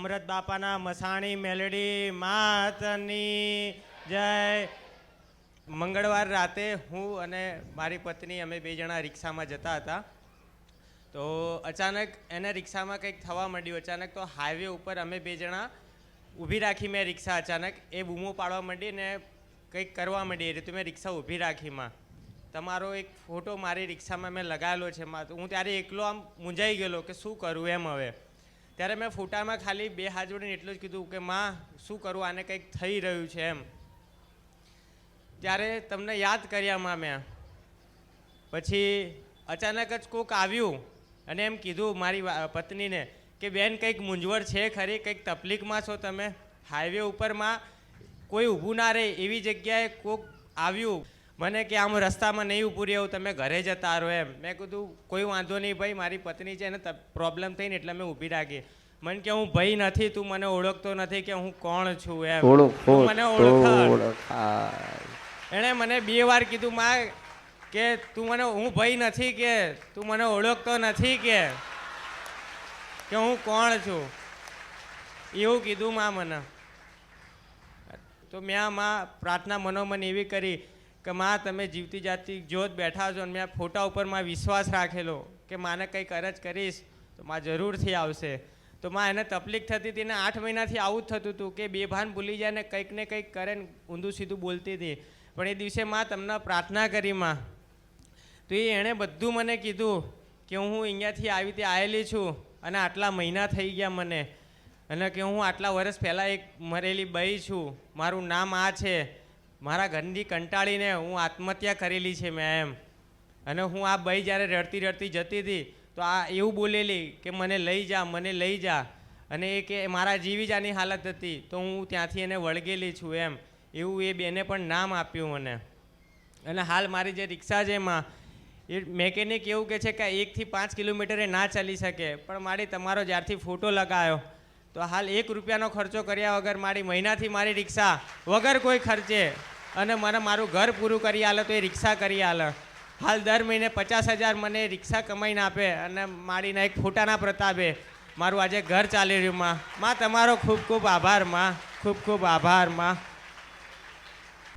અમૃત બાપાના મસાણી મેલડી માતની જય. મંગળવાર રાતે હું અને મારી પત્ની અમે બે જણા રિક્ષામાં જતા હતા. તો અચાનક એને રિક્ષામાં કંઈક થવા માંડ્યું. અચાનક તો હાઈવે ઉપર અમે બે જણા ઊભી રાખી. મેં રિક્ષા અચાનક એ બૂમો પાડવા માંડી ને કંઈક કરવા માંડી. એ રીતે મેં રિક્ષા ઊભી રાખીમાં તમારો એક ફોટો મારી રિક્ષામાં મેં લગાવેલો છે. હું ત્યારે એકલો આમ મૂંઝાઈ ગયેલો કે શું કરું એમ. હવે ત્યારે મેં ફોટામાં ખાલી બે હાથ જોડીને એટલું જ કીધું કે માં શું કરું, આને કંઈક થઈ રહ્યું છે એમ. ત્યારે તમને યાદ કર્યા માં મેં. પછી અચાનક જ કોક આવ્યું અને એમ કીધું મારી પત્નીને કે બેન કંઈક મૂંઝવણ છે ખરી, કંઈક તકલીફમાં છો તમે. હાઈવે ઉપરમાં કોઈ ઊભું ના રહે એવી જગ્યાએ કોક આવ્યું મને કે આમ રસ્તામાં નહીં ઊભું રહેવું, તમે ઘરે જતા રહો એમ. મેં કીધું કોઈ વાંધો નહીં ભાઈ, મારી પત્ની છે એને પ્રોબ્લેમ થઈને એટલે મેં ઊભી રાખી. મને કે હું ભાઈ નથી, તું મને ઓળખતો નથી કે હું કોણ છું એમ. મને ઓળખાય. એણે મને 2 વાર કીધું માં કે તું મને, હું ભાઈ નથી કે તું મને ઓળખતો નથી કે હું કોણ છું એવું કીધું માં મને. તો મેં માં પ્રાર્થના મનોમન એવી કરી કે માં તમે જીવતી જાગતી જોત બેઠા છો અને મેં ફોટા ઉપર માં વિશ્વાસ રાખેલો કે માને કંઈક અરજ કરીશ તો માં જરૂરથી આવશે. તો માં એને તકલીફ થતી હતી ને 8 મહિનાથી આવું જ થતું હતું કે બેભાન ભૂલી જાય ને કંઈક કરે ને ઊંધું સીધું બોલતી હતી. પણ એ દિવસે માં તમને પ્રાર્થના કરી માં, તો એણે બધું મને કીધું કે હું અહીંયાથી આવી તે આવેલી છું અને આટલા મહિના થઈ ગયા મને, અને કે હું આટલા વર્ષ પહેલાં એક મરેલી બઈ છું, મારું નામ આ છે, મારા ઘરની કંટાળીને હું આત્મહત્યા કરેલી છે મેં એમ. અને હું આ બઈ જ્યારે રડતી રડતી જતી હતી તો આ એવું બોલેલી કે મને લઈ જા, મને લઈ જા. અને એ કે મારા જીવી જાની હાલત હતી તો હું ત્યાંથી એને વળગેલી છું એમ. એવું એ બેને પણ નામ આપ્યું મને. અને હાલ મારી જે રિક્ષા છે એમાં એ મેકેનિક એવું કહે છે કે 1 થી 5 કિલોમીટરે ના ચાલી શકે, પણ મારી તમારો જ્યારથી ફોટો લગાવ્યો તો હાલ 1 રૂપિયાનો ખર્ચો કર્યા વગર મારી મહિનાથી મારી રિક્ષા વગર કોઈ ખર્ચે અને મને મારું ઘર પૂરું કરી આલે તો એ રિક્ષા કરી આલે. હાલ દર મહિને 50,000 મને રિક્ષા કમાઈને આપે અને મારીના એક ફોટાના પ્રતાપે મારું આજે ઘર ચાલી રહ્યું. માં તમારો ખૂબ ખૂબ આભાર માં, ખૂબ ખૂબ આભાર માં.